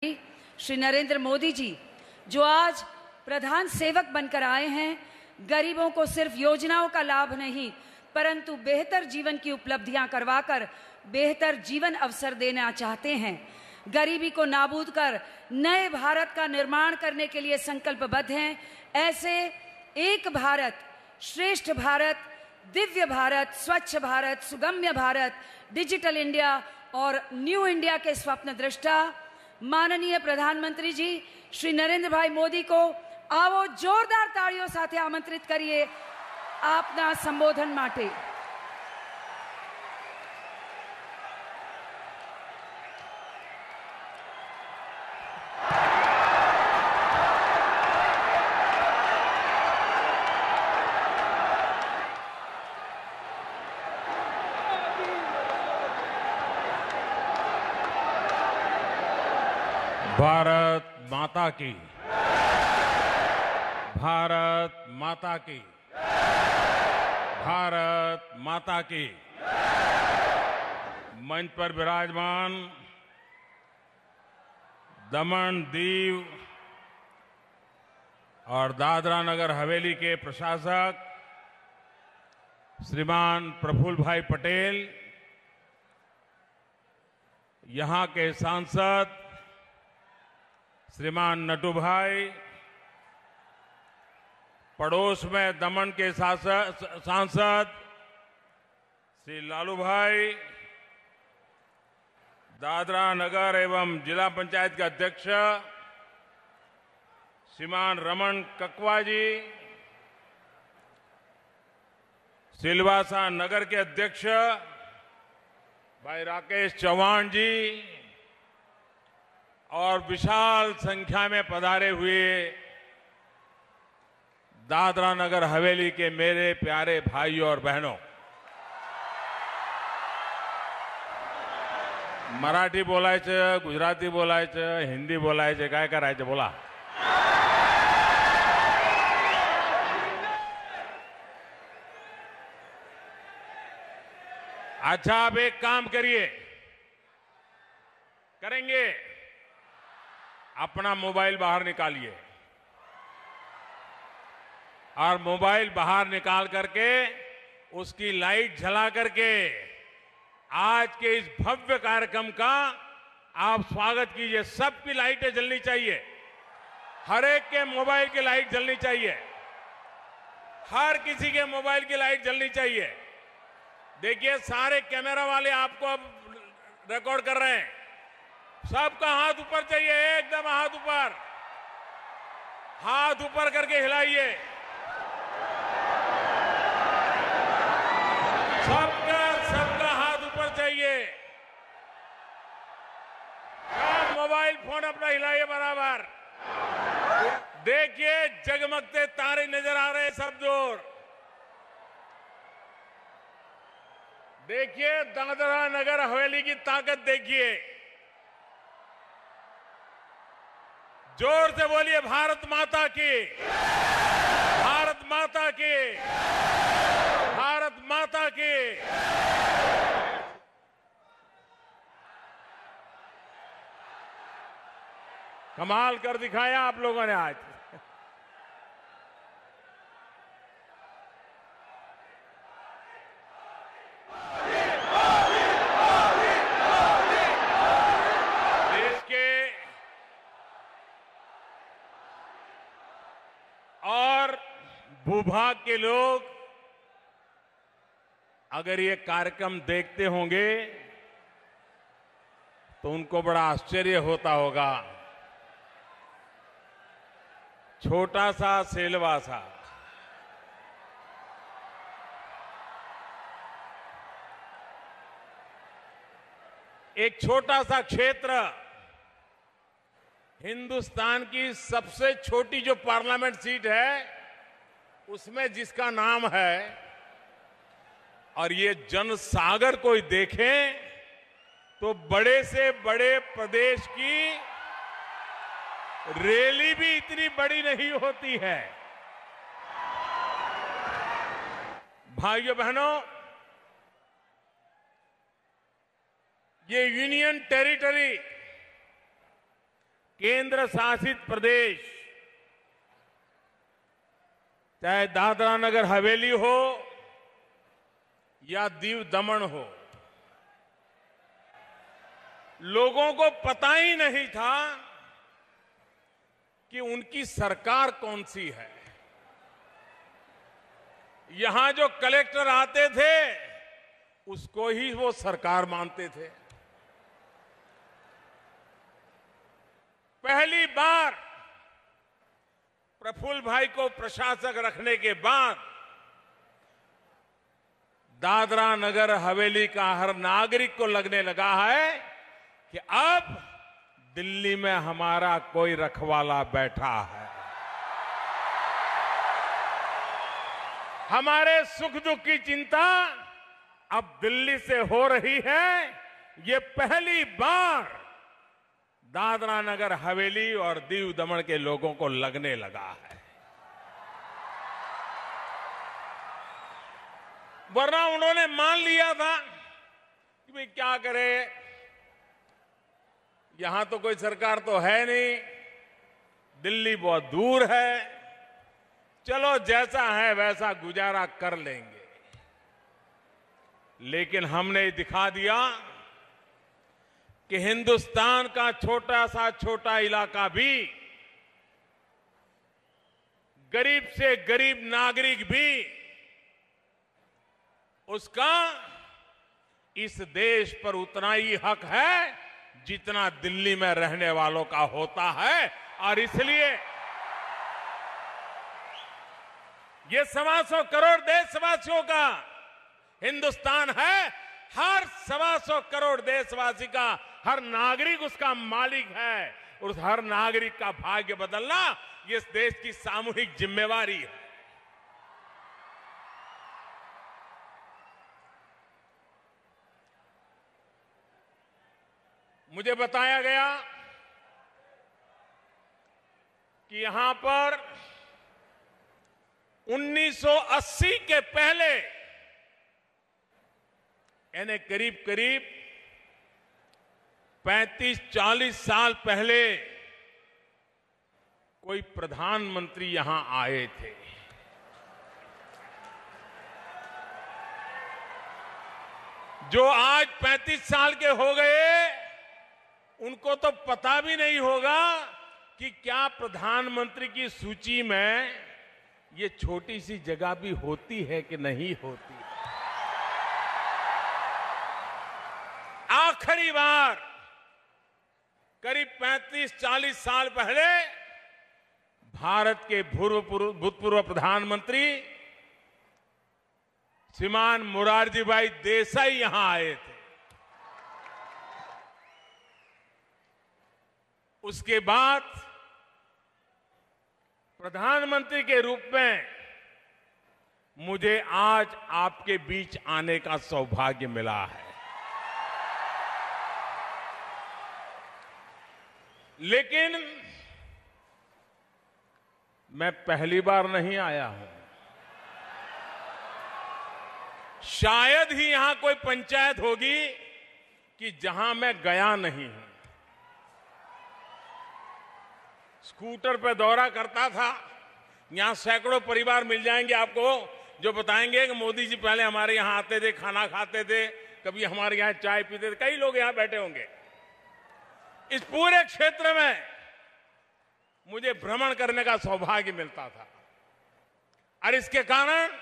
श्री नरेंद्र मोदी जी जो आज प्रधान सेवक बनकर आए हैं, गरीबों को सिर्फ योजनाओं का लाभ नहीं परंतु बेहतर जीवन की उपलब्धियां करवाकर बेहतर जीवन अवसर देना चाहते हैं। गरीबी को नाबूद कर नए भारत का निर्माण करने के लिए संकल्पबद्ध हैं। ऐसे एक भारत, श्रेष्ठ भारत, दिव्य भारत, स्वच्छ भारत, सुगम्य भारत, डिजिटल इंडिया और न्यू इंडिया के स्वप्न दृष्टा माननीय प्रधानमंत्री जी श्री नरेंद्र भाई मोदी को आवो जोरदार ताड़ीओ साथे आमंत्रित करिए आपना संबोधन माटे। भारत माता की, भारत माता की, भारत माता की। मंच पर विराजमान दमन, दीव और दादरा नगर हवेली के प्रशासक श्रीमान प्रफुल्ल भाई पटेल, यहां के सांसद श्रीमान नटू भाई, पड़ोस में दमन के सांसद श्री लालू भाई, दादरा नगर एवं जिला पंचायत के अध्यक्ष श्रीमान रमन ककवा जी, सिलवासा नगर के अध्यक्ष भाई राकेश चौहान जी और विशाल संख्या में पधारे हुए दादरा नगर हवेली के मेरे प्यारे भाइयों और बहनों, मराठी बोलायचं, गुजराती बोलायचं, हिंदी बोलायचं, काय करायचं बोला। अच्छा, आप एक काम करिए, करेंगे, अपना मोबाइल बाहर निकालिए और मोबाइल बाहर निकाल करके उसकी लाइट जला करके आज के इस भव्य कार्यक्रम का आप स्वागत कीजिए। सबकी लाइटें जलनी चाहिए, हर एक के मोबाइल की लाइट जलनी चाहिए, हर किसी के मोबाइल की लाइट जलनी चाहिए। देखिए, सारे कैमरा वाले आपको अब रिकॉर्ड कर रहे हैं, सबका हाथ ऊपर चाहिए, एकदम हाथ ऊपर, हाथ ऊपर करके हिलाइए। सबका हाथ ऊपर चाहिए। मोबाइल फोन अपना हिलाइए बराबर। देखिए, जगमगते तारे नजर आ रहे हैं सब जोर। देखिए, दादरा नगर हवेली की ताकत देखिए। जोर से बोलिए, भारत माता की, भारत माता की, भारत माता की। कमाल कर दिखाया आप लोगों ने आज। भूभाग के लोग अगर ये कार्यक्रम देखते होंगे तो उनको बड़ा आश्चर्य होता होगा। छोटा सा सिलवासा, एक छोटा सा क्षेत्र, हिंदुस्तान की सबसे छोटी जो पार्लियामेंट सीट है उसमें जिसका नाम है, और ये जनसागर कोई देखे तो बड़े से बड़े प्रदेश की रैली भी इतनी बड़ी नहीं होती है। भाइयों बहनों, ये यूनियन टेरिटरी केंद्र शासित प्रदेश, चाहे दादरा नगर हवेली हो या दीव दमन हो, लोगों को पता ही नहीं था कि उनकी सरकार कौन सी है। यहां जो कलेक्टर आते थे उसको ही वो सरकार मानते थे। पहली बार प्रफुल्ल भाई को प्रशासक रखने के बाद दादरा नगर हवेली का हर नागरिक को लगने लगा है कि अब दिल्ली में हमारा कोई रखवाला बैठा है। हमारे सुख दुख की चिंता अब दिल्ली से हो रही है। ये पहली बार दादरा नगर हवेली और दीव दमन के लोगों को लगने लगा है। वरना उन्होंने मान लिया था कि भाई क्या करे, यहां तो कोई सरकार तो है नहीं, दिल्ली बहुत दूर है, चलो जैसा है वैसा गुजारा कर लेंगे। लेकिन हमने दिखा दिया कि हिंदुस्तान का छोटा सा छोटा इलाका भी, गरीब से गरीब नागरिक भी, उसका इस देश पर उतना ही हक है जितना दिल्ली में रहने वालों का होता है। और इसलिए ये 125 करोड़ देशवासियों का हिंदुस्तान है। हर 125 करोड़ देशवासी का, हर नागरिक उसका मालिक है। उस हर नागरिक का भाग्य बदलना ये इस देश की सामूहिक जिम्मेवारी है। मुझे बताया गया कि यहां पर 1980 के पहले, यानी करीब करीब 35-40 साल पहले कोई प्रधानमंत्री यहां आए थे। जो आज 35 साल के हो गए, उनको तो पता भी नहीं होगा कि क्या प्रधानमंत्री की सूची में ये छोटी सी जगह भी होती है कि नहीं होती। आखिरी बार करीब 35-40 साल पहले भारत के भूतपूर्व प्रधानमंत्री श्रीमान मोरारजी भाई देसाई यहां आए थे। उसके बाद प्रधानमंत्री के रूप में मुझे आज आपके बीच आने का सौभाग्य मिला है। लेकिन मैं पहली बार नहीं आया हूं। शायद ही यहां कोई पंचायत होगी कि जहां मैं गया नहीं हूं। स्कूटर पे दौरा करता था, यहां सैकड़ों परिवार मिल जाएंगे आपको जो बताएंगे कि मोदी जी पहले हमारे यहां आते थे, खाना खाते थे, कभी हमारे यहां चाय पीते थे। कई लोग यहां बैठे होंगे। इस पूरे क्षेत्र में मुझे भ्रमण करने का सौभाग्य मिलता था और इसके कारण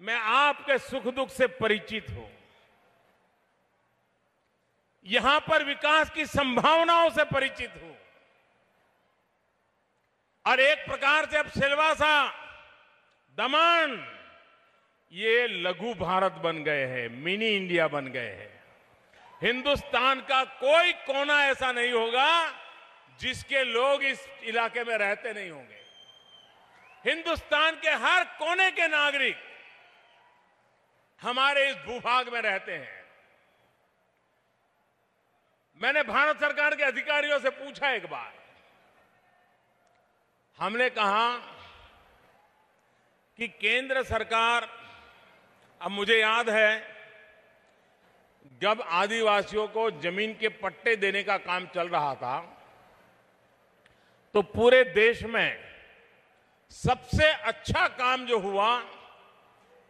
मैं आपके सुख दुख से परिचित हूं। यहां पर विकास की संभावनाओं से परिचित हूं। और एक प्रकार से अब सिलवासा, दमन, ये लघु भारत बन गए हैं, मिनी इंडिया बन गए हैं। हिंदुस्तान का कोई कोना ऐसा नहीं होगा जिसके लोग इस इलाके में रहते नहीं होंगे। हिंदुस्तान के हर कोने के नागरिक हमारे इस भूभाग में रहते हैं। मैंने भारत सरकार के अधिकारियों से पूछा एक बार, हमने कहा कि केंद्र सरकार, अब मुझे याद है जब आदिवासियों को जमीन के पट्टे देने का काम चल रहा था तो पूरे देश में सबसे अच्छा काम जो हुआ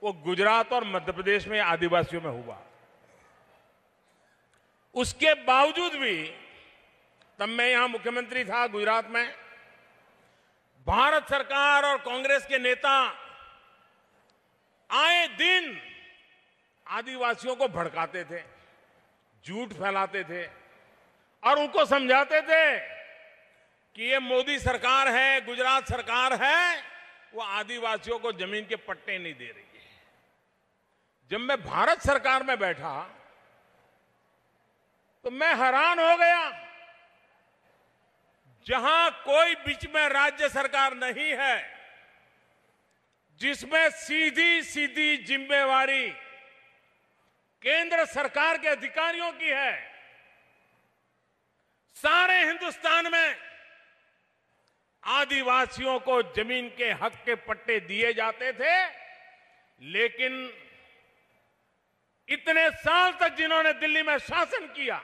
वो गुजरात और मध्य प्रदेश में आदिवासियों में हुआ। उसके बावजूद भी तब मैं यहां मुख्यमंत्री था गुजरात में, भारत सरकार और कांग्रेस के नेता आए दिन आदिवासियों को भड़काते थे, झूठ फैलाते थे और उनको समझाते थे कि ये मोदी सरकार है, गुजरात सरकार है, वो आदिवासियों को जमीन के पट्टे नहीं दे रही है। जब मैं भारत सरकार में बैठा तो मैं हैरान हो गया, जहां कोई बीच में राज्य सरकार नहीं है, जिसमें सीधी सीधी जिम्मेवारी केंद्र सरकार के अधिकारियों की है। सारे हिंदुस्तान में आदिवासियों को जमीन के हक के पट्टे दिए जाते थे, लेकिन इतने साल तक जिन्होंने दिल्ली में शासन किया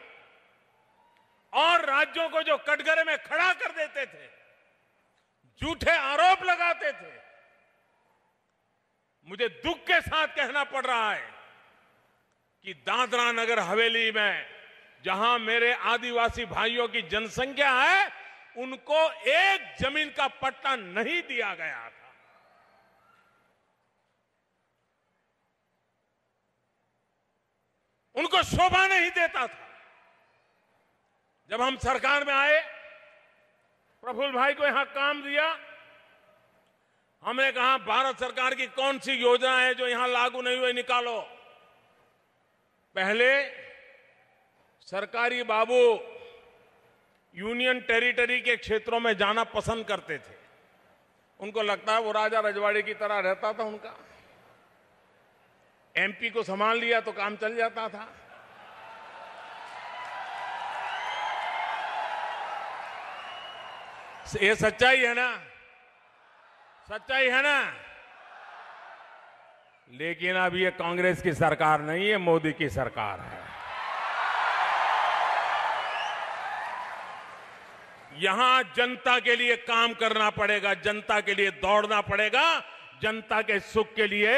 और राज्यों को जो कटघरे में खड़ा कर देते थे, झूठे आरोप लगाते थे, मुझे दुख के साथ कहना पड़ रहा है कि दादरा नगर हवेली में जहां मेरे आदिवासी भाइयों की जनसंख्या है, उनको एक जमीन का पट्टा नहीं दिया गया था। उनको शोभा नहीं देता था। जब हम सरकार में आए, प्रफुल्ल भाई को यहां काम दिया, हमने कहा भारत सरकार की कौन सी योजना है जो यहां लागू नहीं हुई, निकालो। पहले सरकारी बाबू यूनियन टेरिटरी के क्षेत्रों में जाना पसंद करते थे। उनको लगता है वो राजा रजवाड़े की तरह रहता था उनका। एमपी को संभाल लिया तो काम चल जाता था। ये सच्चाई है ना? सच्चाई है ना? लेकिन अब ये कांग्रेस की सरकार नहीं है, मोदी की सरकार है। यहां जनता के लिए काम करना पड़ेगा, जनता के लिए दौड़ना पड़ेगा, जनता के सुख के लिए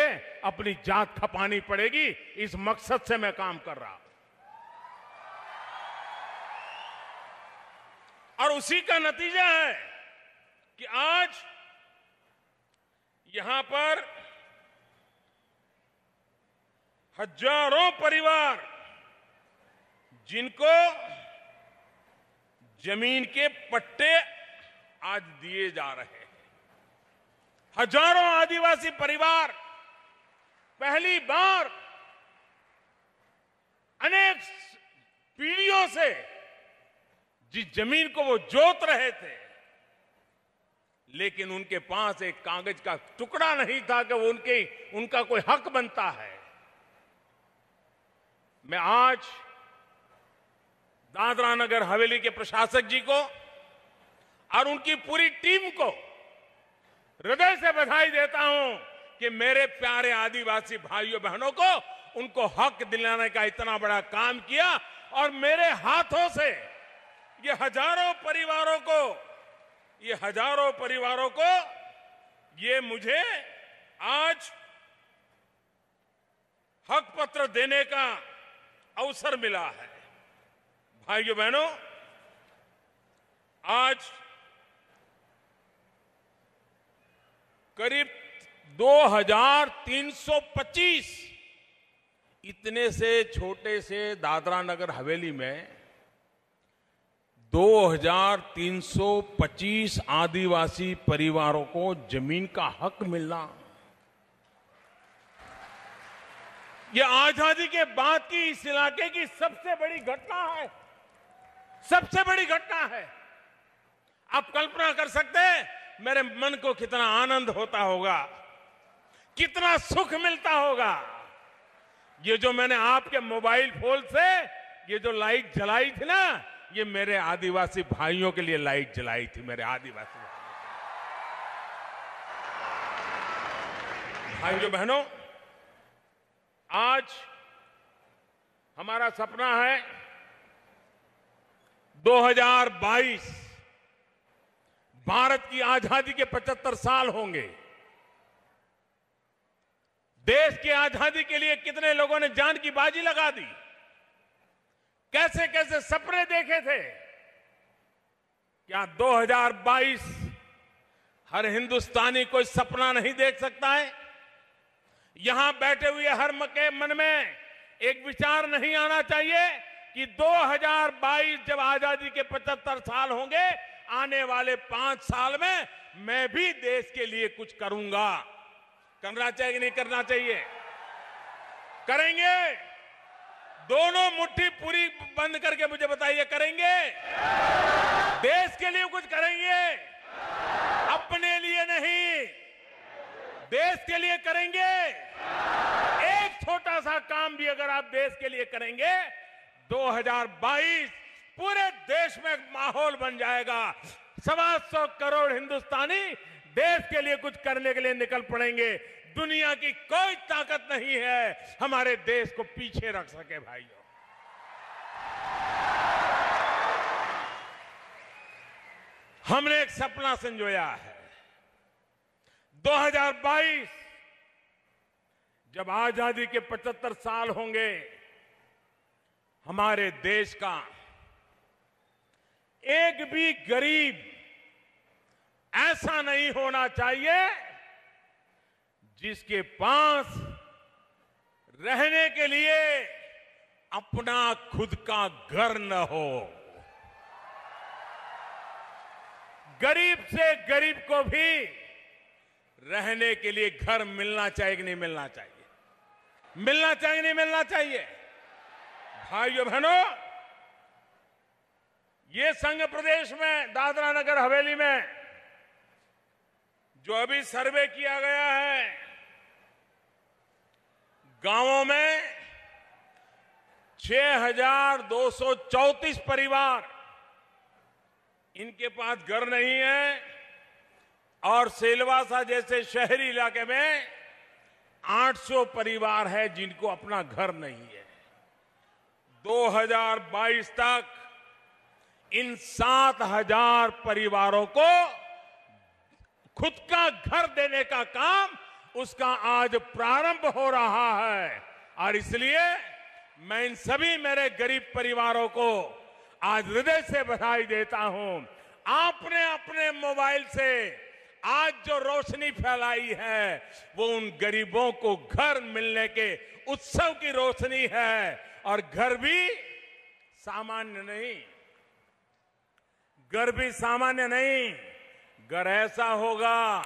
अपनी जात खपानी पड़ेगी। इस मकसद से मैं काम कर रहा हूं और उसी का नतीजा है कि आज यहां पर हजारों परिवार जिनको जमीन के पट्टे आज दिए जा रहे हैं, हजारों आदिवासी परिवार पहली बार अनेक पीढ़ियों से जिस जमीन को वो जोत रहे थे, लेकिन उनके पास एक कागज का टुकड़ा नहीं था कि वो उनका कोई हक बनता है। मैं आज दादरा नगर हवेली के प्रशासक जी को और उनकी पूरी टीम को हृदय से बधाई देता हूं कि मेरे प्यारे आदिवासी भाइयों बहनों को उनको हक दिलाने का इतना बड़ा काम किया और मेरे हाथों से ये हजारों परिवारों को ये मुझे आज हक पत्र देने का अवसर मिला है। भाइयों बहनों, आज करीब 2325 इतने से छोटे से दादरा नगर हवेली में 2325 आदिवासी परिवारों को जमीन का हक मिलना, यह आजादी के बाद की इस इलाके की सबसे बड़ी घटना है, सबसे बड़ी घटना है। आप कल्पना कर सकते हैं मेरे मन को कितना आनंद होता होगा, कितना सुख मिलता होगा। ये जो मैंने आपके मोबाइल फोन से ये जो लाइट जलाई थी ना, ये मेरे आदिवासी भाइयों के लिए लाइट जलाई थी। मेरे आदिवासी भाइयों बहनों, आज हमारा सपना है 2022 भारत की आजादी के 75 साल होंगे। देश की आजादी के लिए कितने लोगों ने जान की बाजी लगा दी, कैसे कैसे सपने देखे थे। क्या 2022 हर हिंदुस्तानी कोई सपना नहीं देख सकता है? यहां बैठे हुए हर के मन में एक विचार नहीं आना चाहिए कि 2022 जब आजादी के 75 साल होंगे, आने वाले 5 साल में मैं भी देश के लिए कुछ करूंगा। करना चाहिए कि नहीं करना चाहिए? करेंगे? दोनों मुट्ठी पूरी बंद करके मुझे बताइए, करेंगे? देश के लिए कुछ करेंगे, अपने लिए नहीं, देश के लिए करेंगे। एक छोटा सा काम भी अगर आप देश के लिए करेंगे, 2022 पूरे देश में एक माहौल बन जाएगा। 125 करोड़ हिंदुस्तानी देश के लिए कुछ करने के लिए निकल पड़ेंगे। दुनिया की कोई ताकत नहीं है हमारे देश को पीछे रख सके। भाइयों, हमने एक सपना संजोया है। 2022 जब आजादी के 75 साल होंगे, हमारे देश का एक भी गरीब ऐसा नहीं होना चाहिए जिसके पास रहने के लिए अपना खुद का घर न हो। गरीब से गरीब को भी रहने के लिए घर मिलना चाहिए कि नहीं मिलना चाहिए? मिलना चाहिए कि नहीं मिलना चाहिए? भाइयों बहनों, ये संघ प्रदेश में दादरा नगर हवेली में जो अभी सर्वे किया गया है, गांवों में 6,234 परिवार इनके पास घर नहीं है, और सिलवासा जैसे शहरी इलाके में 800 परिवार है जिनको अपना घर नहीं है। 2022 तक इन 7,000 परिवारों को खुद का घर देने का काम उसका आज प्रारंभ हो रहा है। और इसलिए मैं इन सभी मेरे गरीब परिवारों को आज हृदय से बधाई देता हूं। आपने अपने मोबाइल से आज जो रोशनी फैलाई है, वो उन गरीबों को घर मिलने के उत्सव की रोशनी है। और घर भी सामान्य नहीं, घर भी सामान्य नहीं, घर ऐसा होगा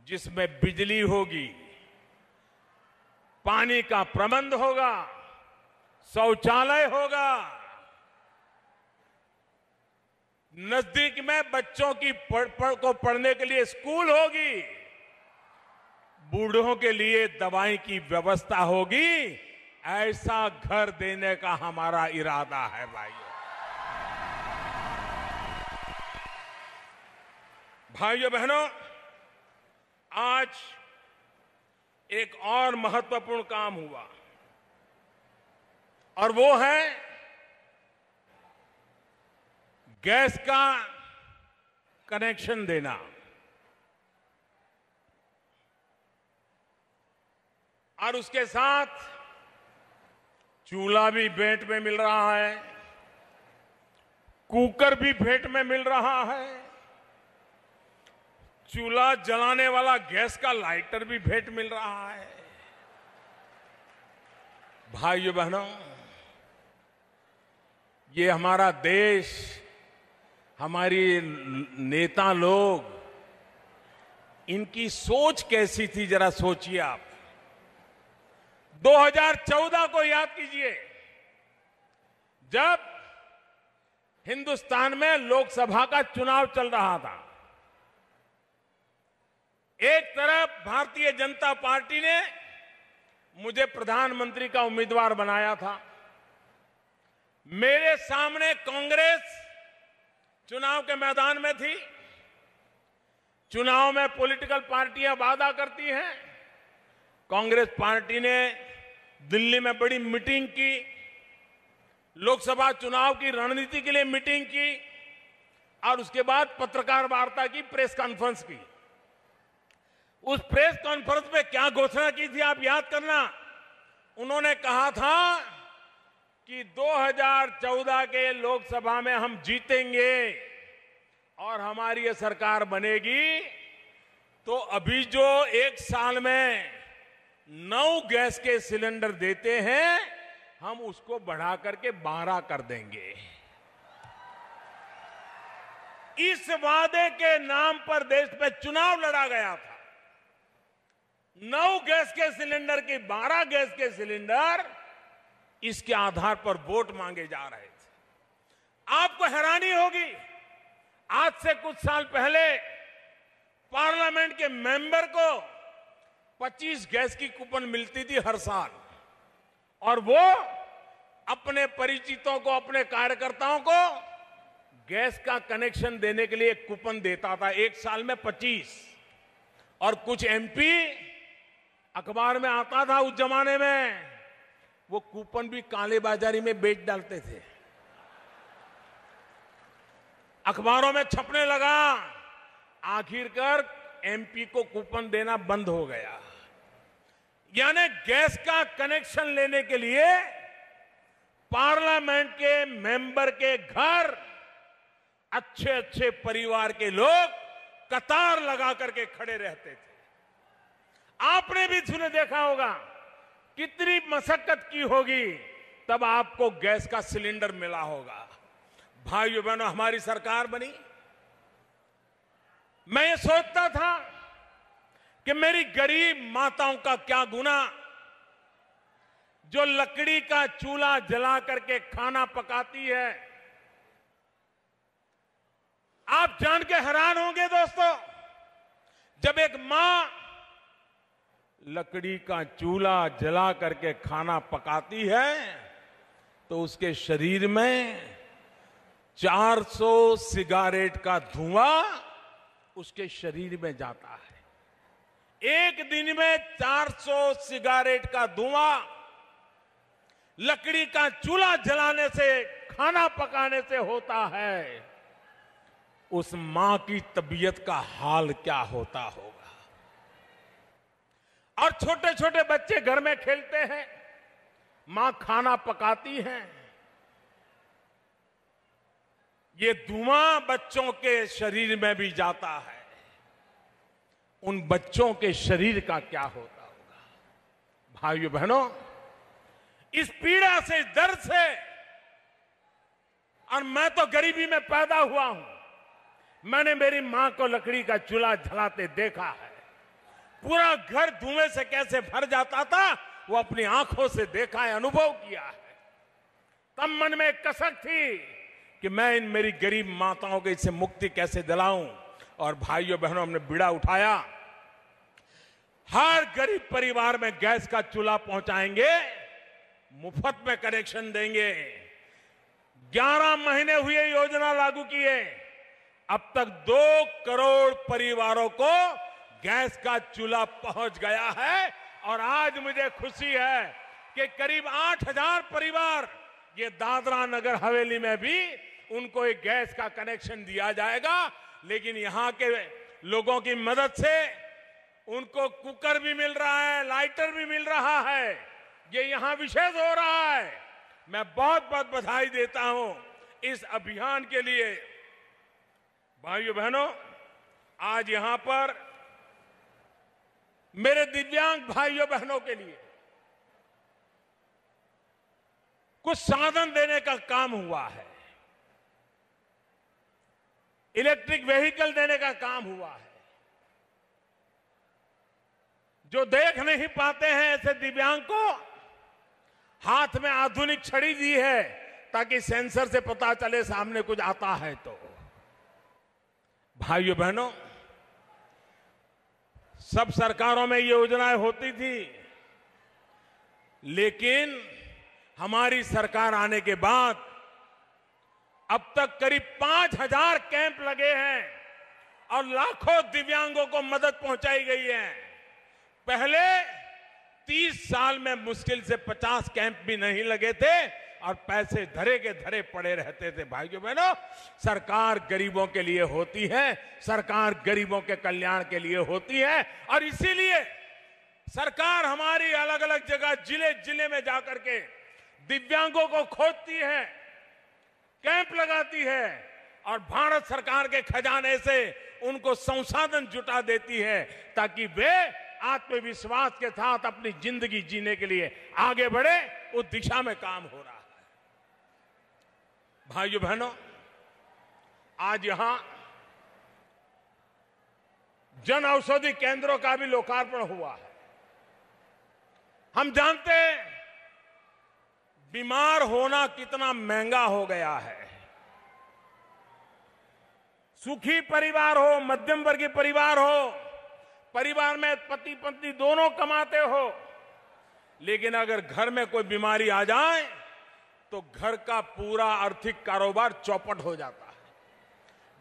जिसमें बिजली होगी, पानी का प्रबंध होगा, शौचालय होगा, नजदीक में बच्चों की को पढ़ने के लिए स्कूल होगी, बूढ़ों के लिए दवाई की व्यवस्था होगी। ऐसा घर देने का हमारा इरादा है। भाइयों बहनों, आज एक और महत्वपूर्ण काम हुआ, और वो है गैस का कनेक्शन देना। और उसके साथ चूल्हा भी भेंट में मिल रहा है, कुकर भी भेंट में मिल रहा है, चूल्हा जलाने वाला गैस का लाइटर भी भेंट मिल रहा है। भाइयों बहनों, ये हमारा देश, हमारी नेता लोग, इनकी सोच कैसी थी जरा सोचिए आप। 2014 को याद कीजिए, जब हिंदुस्तान में लोकसभा का चुनाव चल रहा था। एक तरफ भारतीय जनता पार्टी ने मुझे प्रधानमंत्री का उम्मीदवार बनाया था, मेरे सामने कांग्रेस चुनाव के मैदान में थी। चुनाव में पॉलिटिकल पार्टियां वादा करती हैं। कांग्रेस पार्टी ने दिल्ली में बड़ी मीटिंग की, लोकसभा चुनाव की रणनीति के लिए मीटिंग की, और उसके बाद पत्रकार वार्ता की, प्रेस कॉन्फ्रेंस की। उस प्रेस कॉन्फ्रेंस में क्या घोषणा की थी आप याद करना। उन्होंने कहा था कि 2014 के लोकसभा में हम जीतेंगे और हमारी ये सरकार बनेगी तो अभी जो एक साल में 9 गैस के सिलेंडर देते हैं हम उसको बढ़ा करके 12 कर देंगे। इस वादे के नाम पर देश में चुनाव लड़ा गया था। 9 गैस के सिलेंडर की 12 गैस के सिलेंडर, इसके आधार पर वोट मांगे जा रहे थे। आपको हैरानी होगी, आज से कुछ साल पहले पार्लियामेंट के मेंबर को 25 गैस की कूपन मिलती थी हर साल, और वो अपने परिचितों को, अपने कार्यकर्ताओं को गैस का कनेक्शन देने के लिए एक कूपन देता था, एक साल में 25। और कुछ एमपी, अखबार में आता था उस जमाने में, वो कूपन भी काले बाजारी में बेच डालते थे, अखबारों में छपने लगा। आखिरकार एमपी को कूपन देना बंद हो गया। यानी गैस का कनेक्शन लेने के लिए पार्लियामेंट के मेंबर के घर अच्छे अच्छे परिवार के लोग कतार लगा करके खड़े रहते थे। आपने भी सुने देखा होगा कितनी मशक्कत की होगी तब आपको गैस का सिलेंडर मिला होगा। भाइयों बहनों, हमारी सरकार बनी, मैं ये सोचता था कि मेरी गरीब माताओं का क्या गुना, जो लकड़ी का चूल्हा जला करके खाना पकाती है। आप जान के हैरान होंगे दोस्तों, जब एक मां लकड़ी का चूल्हा जला करके खाना पकाती है तो उसके शरीर में 400 सिगारेट का धुआं उसके शरीर में जाता है। एक दिन में 400 सिगारेट का धुआं लकड़ी का चूल्हा जलाने से, खाना पकाने से होता है। उस मां की तबीयत का हाल क्या होता होगा। और छोटे छोटे बच्चे घर में खेलते हैं, मां खाना पकाती है, ये धुआं बच्चों के शरीर में भी जाता है। उन बच्चों के शरीर का क्या होता होगा। भाइयों बहनों, इस पीड़ा से, इस दर्द से, और मैं तो गरीबी में पैदा हुआ हूं, मैंने मेरी मां को लकड़ी का चूल्हा जलाते देखा है। पूरा घर धुएं से कैसे भर जाता था वो अपनी आंखों से देखा है, अनुभव किया है। तब मन में एक कसक थी कि मैं इन मेरी गरीब माताओं को इससे मुक्ति कैसे दिलाऊं। और भाइयों बहनों, हमने बीड़ा उठाया, हर गरीब परिवार में गैस का चूल्हा पहुंचाएंगे, मुफ्त में कनेक्शन देंगे। 11 महीने हुए योजना लागू किए, अब तक 2 करोड़ परिवारों को गैस का चूल्हा पहुंच गया है। और आज मुझे खुशी है कि करीब 8000 परिवार, ये दादरा नगर हवेली में भी उनको एक गैस का कनेक्शन दिया जाएगा। लेकिन यहां के लोगों की मदद से उनको कुकर भी मिल रहा है, लाइटर भी मिल रहा है। ये यहां विशेष हो रहा है। मैं बहुत बहुत बधाई देता हूं इस अभियान के लिए। भाइयों बहनों, आज यहां पर मेरे दिव्यांग भाइयों बहनों के लिए कुछ साधन देने का काम हुआ है, इलेक्ट्रिक व्हीकल देने का काम हुआ है। जो देख नहीं पाते हैं ऐसे दिव्यांग को हाथ में आधुनिक छड़ी दी है ताकि सेंसर से पता चले सामने कुछ आता है तो। भाइयों बहनों, सब सरकारों में ये योजनाएं होती थी, लेकिन हमारी सरकार आने के बाद अब तक करीब 5000 कैंप लगे हैं और लाखों दिव्यांगों को मदद पहुंचाई गई है। पहले 30 साल में मुश्किल से 50 कैंप भी नहीं लगे थे, और पैसे धरे के धरे पड़े रहते थे। भाइयों बहनों, सरकार गरीबों के लिए होती है, सरकार गरीबों के कल्याण के लिए होती है। और इसीलिए सरकार हमारी अलग अलग जगह जिले जिले में जाकर के दिव्यांगों को खोजती है, कैंप लगाती है और भारत सरकार के खजाने से उनको संसाधन जुटा देती है ताकि वे आत्मविश्वास के साथ अपनी जिंदगी जीने के लिए आगे बढ़े। उस दिशा में काम हो रहा है। भाइयों बहनों, आज यहां जन औषधि केंद्रों का भी लोकार्पण हुआ है। हम जानते हैं बीमार होना कितना महंगा हो गया है। सुखी परिवार हो, मध्यम वर्गीय परिवार हो, परिवार में पति पत्नी दोनों कमाते हो, लेकिन अगर घर में कोई बीमारी आ जाए तो घर का पूरा आर्थिक कारोबार चौपट हो जाता है।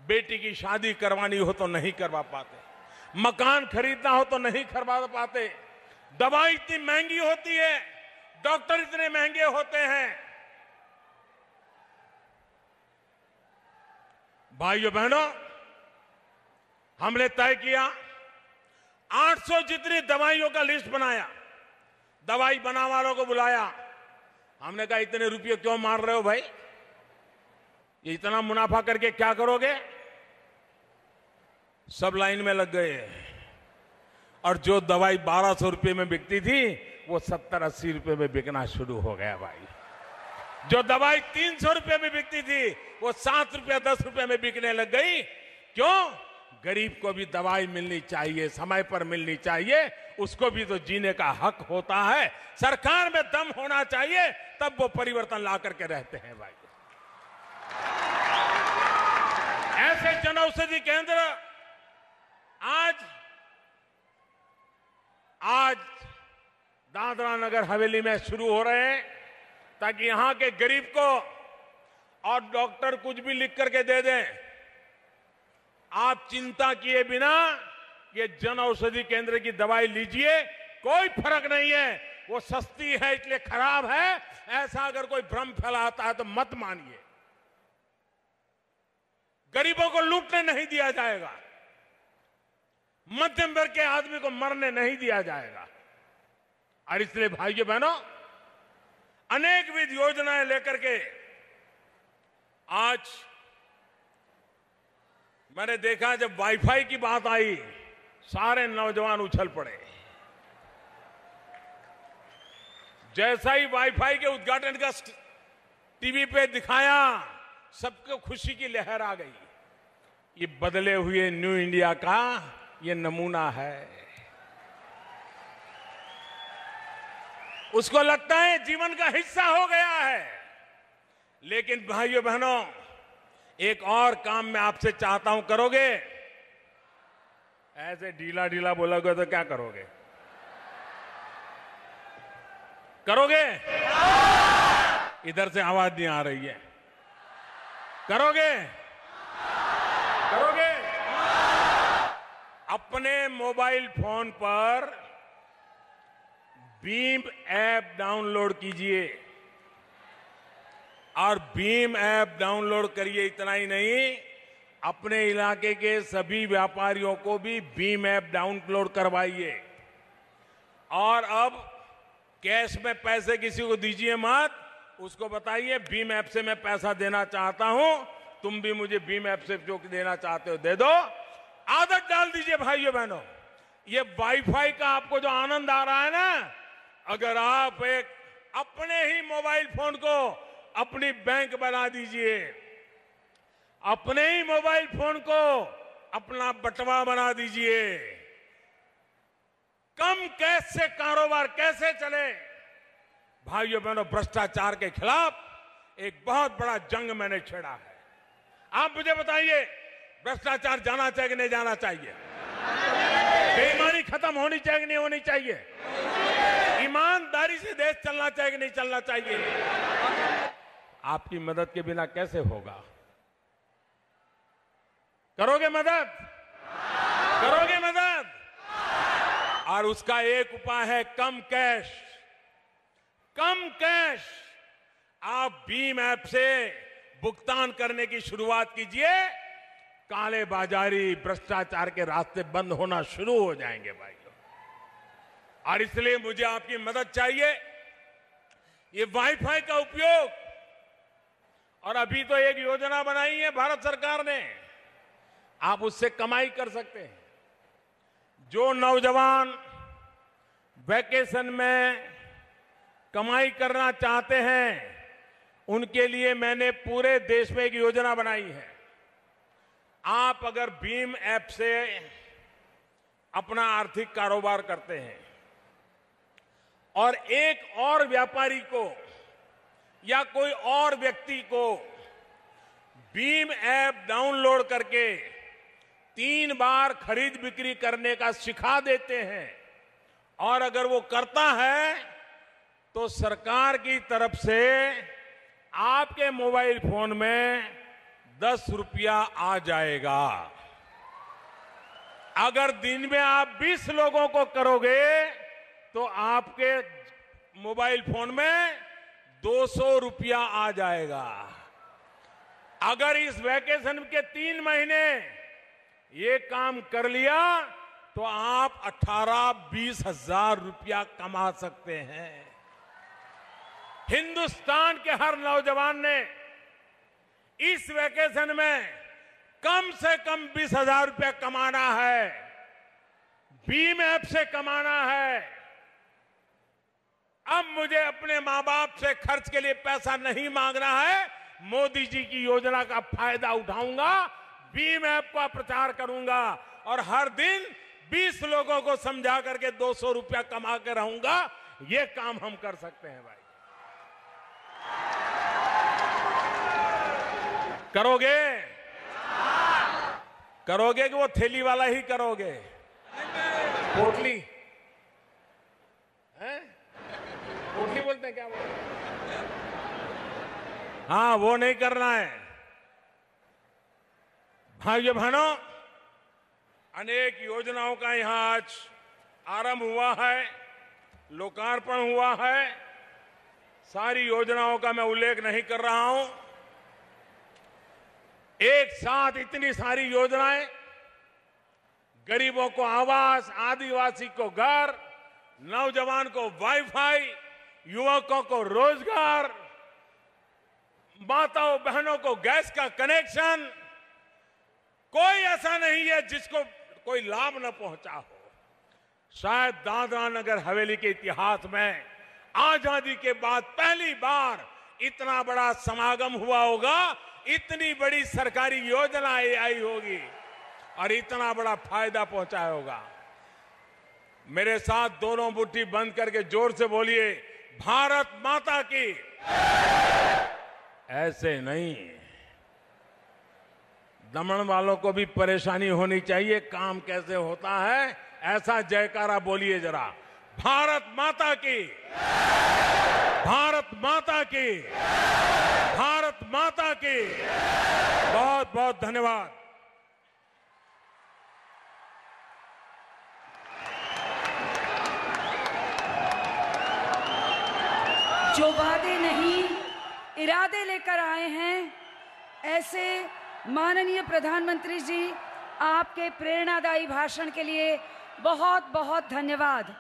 बेटी की शादी करवानी हो तो नहीं करवा पाते, मकान खरीदना हो तो नहीं खरीद पाते, दवाई इतनी महंगी होती है, डॉक्टर इतने महंगे होते हैं। भाइयों बहनों, हमने तय किया 800 जितनी दवाइयों का लिस्ट बनाया, दवाई बनाने वालों को बुलाया। हमने कहा इतने रुपये क्यों मार रहे हो भाई, ये इतना मुनाफा करके क्या करोगे? सब लाइन में लग गए और जो दवाई 1200 रुपये में बिकती थी वो 70-80 रुपये में बिकना शुरू हो गया भाई। जो दवाई 300 रुपये में बिकती थी वो 7 रुपये 10 रुपये में बिकने लग गई। क्यों? गरीब को भी दवाई मिलनी चाहिए, समय पर मिलनी चाहिए, उसको भी तो जीने का हक होता है। सरकार में दम होना चाहिए, तब वो परिवर्तन ला करके रहते हैं भाई। ऐसे जनऔषधि केंद्र आज दादरा नगर हवेली में शुरू हो रहे हैं ताकि यहां के गरीब को, और डॉक्टर कुछ भी लिख करके दे दें, आप चिंता किए बिना ये जन औषधि केंद्र की दवाई लीजिए, कोई फर्क नहीं है। वो सस्ती है इसलिए खराब है, ऐसा अगर कोई भ्रम फैलाता है तो मत मानिए। गरीबों को लूटने नहीं दिया जाएगा, मध्यम वर्ग के आदमी को मरने नहीं दिया जाएगा। और इसलिए भाइयों बहनों, अनेकविध योजनाएं लेकर के आज मैंने देखा जब वाईफाई की बात आई सारे नौजवान उछल पड़े। जैसा ही वाईफाई के उद्घाटन का टीवी पे दिखाया, सबको खुशी की लहर आ गई। ये बदले हुए न्यू इंडिया का ये नमूना है। उसको लगता है जीवन का हिस्सा हो गया है। लेकिन भाइयों बहनों, एक और काम मैं आपसे चाहता हूं, करोगे? ऐसे ढीला ढीला बोलोगे तो क्या करोगे? करोगे? इधर से आवाज नहीं आ रही है। करोगे? करोगे? अपने मोबाइल फोन पर भीम ऐप डाउनलोड कीजिए और भीम ऐप डाउनलोड करिए। इतना ही नहीं, अपने इलाके के सभी व्यापारियों को भी भीम ऐप डाउनलोड करवाइए। और अब कैश में पैसे किसी को दीजिए मत, उसको बताइए भीम ऐप से मैं पैसा देना चाहता हूं, तुम भी मुझे भीम ऐप से जो देना चाहते हो दे दो। आदत डाल दीजिए भाइयों बहनों। ये वाईफाई का आपको जो आनंद आ रहा है ना, अगर आप एक अपने ही मोबाइल फोन को अपनी बैंक बना दीजिए, अपने ही मोबाइल फोन को अपना बटवा बना दीजिए। कम कैश से कारोबार कैसे चले? भाइयों बहनों, भ्रष्टाचार के खिलाफ एक बहुत बड़ा जंग मैंने छेड़ा है। आप मुझे बताइए, भ्रष्टाचार जाना चाहिए कि नहीं जाना चाहिए? बेईमानी खत्म होनी चाहिए कि नहीं होनी चाहिए? ईमानदारी से देश चलना चाहिए कि नहीं चलना चाहिए? आपकी मदद के बिना कैसे होगा? करोगे मदद? करोगे मदद? और उसका एक उपाय है कम कैश। कम कैश। आप भीम ऐप से भुगतान करने की शुरुआत कीजिए। काले बाजारी, भ्रष्टाचार के रास्ते बंद होना शुरू हो जाएंगे भाइयों। और इसलिए मुझे आपकी मदद चाहिए। ये वाईफाई का उपयोग, और अभी तो एक योजना बनाई है भारत सरकार ने, आप उससे कमाई कर सकते हैं। जो नौजवान वैकेशन में कमाई करना चाहते हैं, उनके लिए मैंने पूरे देश में एक योजना बनाई है। आप अगर भीम ऐप से अपना आर्थिक कारोबार करते हैं और एक और व्यापारी को या कोई और व्यक्ति को भीम ऐप डाउनलोड करके 3 बार खरीद बिक्री करने का सिखा देते हैं, और अगर वो करता है तो सरकार की तरफ से आपके मोबाइल फोन में 10 रुपया आ जाएगा। अगर दिन में आप 20 लोगों को करोगे तो आपके मोबाइल फोन में 200 रुपया आ जाएगा। अगर इस वैकेशन के 3 महीने ये काम कर लिया तो आप 18-20 हजार रुपया कमा सकते हैं। हिंदुस्तान के हर नौजवान ने इस वैकेशन में कम से कम 20,000 रुपया कमाना है, भीम ऐप से कमाना है। अब मुझे अपने मां बाप से खर्च के लिए पैसा नहीं मांगना है। मोदी जी की योजना का फायदा उठाऊंगा, भीम ऐप का प्रचार करूंगा और हर दिन 20 लोगों को समझा करके 200 रुपया कमा के रहूंगा। ये काम हम कर सकते हैं भाई। करोगे? करोगे कि वो थैली वाला ही करोगे? पोटली है? पोटली बोलते हैं क्या बोलते? हाँ, वो नहीं करना है। भाइयों बहनों, अनेक योजनाओं का यहां आज आरंभ हुआ है, लोकार्पण हुआ है। सारी योजनाओं का मैं उल्लेख नहीं कर रहा हूं। एक साथ इतनी सारी योजनाएं, गरीबों को आवास, आदिवासी को घर, नौजवान को वाईफाई, युवकों को रोजगार, माताओं बहनों को गैस का कनेक्शन, कोई ऐसा नहीं है जिसको कोई लाभ न पहुंचा हो। शायद दादरा नगर हवेली के इतिहास में आजादी के बाद पहली बार इतना बड़ा समागम हुआ होगा, इतनी बड़ी सरकारी योजना आई होगी और इतना बड़ा फायदा पहुंचाया होगा। मेरे साथ दोनों मुट्ठी बंद करके जोर से बोलिए, भारत माता की। ऐसे नहीं, दमन वालों को भी परेशानी होनी चाहिए काम कैसे होता है, ऐसा जयकारा बोलिए जरा। भारत माता की, भारत माता की, भारत माता की। बहुत बहुत धन्यवाद। जो वादे नहीं इरादे लेकर आए हैं, ऐसे माननीय प्रधानमंत्री जी, आपके प्रेरणादायी भाषण के लिए बहुत बहुत धन्यवाद।